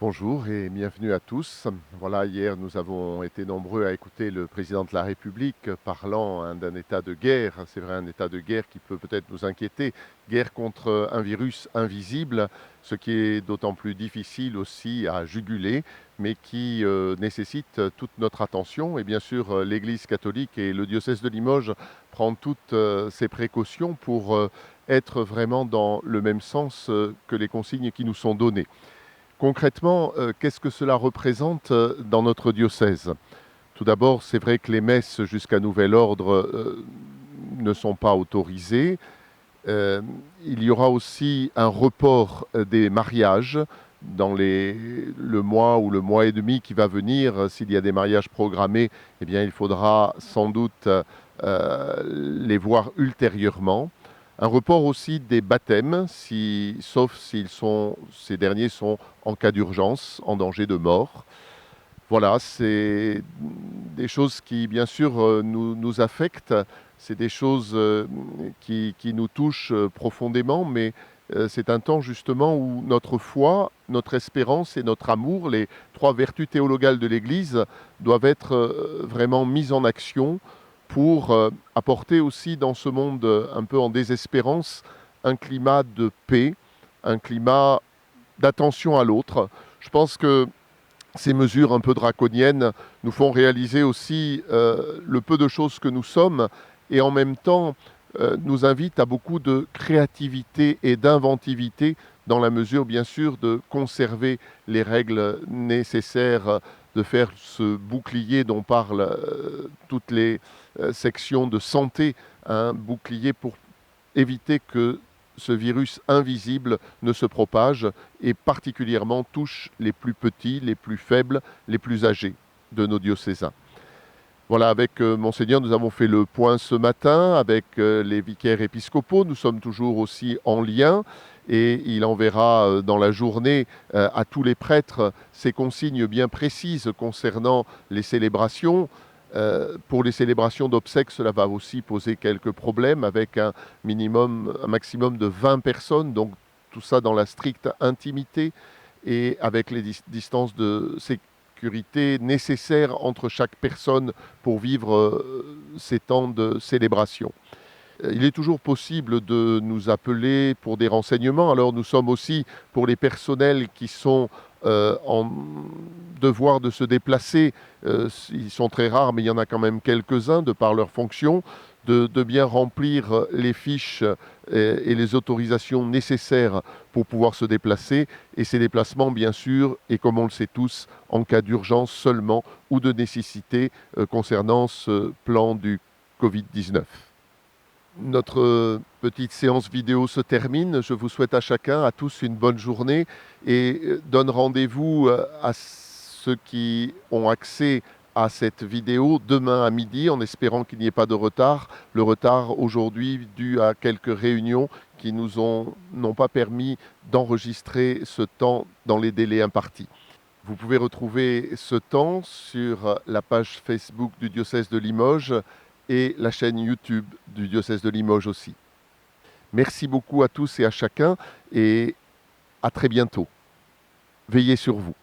Bonjour et bienvenue à tous. Voilà, hier nous avons été nombreux à écouter le président de la République parlant d'un état de guerre. C'est vrai, un état de guerre qui peut peut-être nous inquiéter. Guerre contre un virus invisible, ce qui est d'autant plus difficile aussi à juguler, mais qui nécessite toute notre attention. Et bien sûr, l'Église catholique et le diocèse de Limoges prennent toutes ces précautions pour être vraiment dans le même sens que les consignes qui nous sont données. Concrètement, qu'est-ce que cela représente dans notre diocèse? Tout d'abord, c'est vrai que les messes jusqu'à nouvel ordre ne sont pas autorisées. Euh, il y aura aussi un report des mariages dans le mois ou le mois et demi qui va venir. S'il y a des mariages programmés, eh bien, il faudra sans doute les voir ultérieurement. Un report aussi des baptêmes, sauf ces derniers sont en cas d'urgence, en danger de mort. Voilà, c'est des choses qui, bien sûr, nous affectent. C'est des choses qui nous touchent profondément, mais c'est un temps justement où notre foi, notre espérance et notre amour, les trois vertus théologales de l'Église, doivent être vraiment mises en action pour apporter aussi dans ce monde un peu en désespérance un climat de paix, un climat d'attention à l'autre. Je pense que ces mesures un peu draconiennes nous font réaliser aussi le peu de choses que nous sommes et en même temps nous invitent à beaucoup de créativité et d'inventivité dans la mesure bien sûr de conserver les règles nécessaires, de faire ce bouclier dont parlent toutes les sections de santé, un bouclier pour éviter que ce virus invisible ne se propage et particulièrement touche les plus petits, les plus faibles, les plus âgés de nos diocésains. Voilà, avec Monseigneur, nous avons fait le point ce matin avec les vicaires épiscopaux. Nous sommes toujours aussi en lien et il enverra dans la journée à tous les prêtres ces consignes bien précises concernant les célébrations. Pour les célébrations d'obsèques, cela va aussi poser quelques problèmes avec un maximum de 20 personnes, donc tout ça dans la stricte intimité et avec les distances de sécurité nécessaires entre chaque personne pour vivre ces temps de célébration. Il est toujours possible de nous appeler pour des renseignements. Alors nous sommes aussi pour les personnels qui sont en devoir de se déplacer. Ils sont très rares, mais il y en a quand même quelques-uns de par leur fonction, de bien remplir les fiches et les autorisations nécessaires pour pouvoir se déplacer. Et ces déplacements, bien sûr, et comme on le sait tous, en cas d'urgence seulement ou de nécessité concernant ce plan du Covid-19. Notre petite séance vidéo se termine. Je vous souhaite à chacun, à tous, une bonne journée et donne rendez-vous à ceux qui ont accès à cette vidéo demain à midi en espérant qu'il n'y ait pas de retard. Le retard aujourd'hui dû à quelques réunions qui n'ont pas permis d'enregistrer ce temps dans les délais impartis. Vous pouvez retrouver ce temps sur la page Facebook du diocèse de Limoges et la chaîne YouTube du diocèse de Limoges aussi. Merci beaucoup à tous et à chacun et à très bientôt. Veillez sur vous.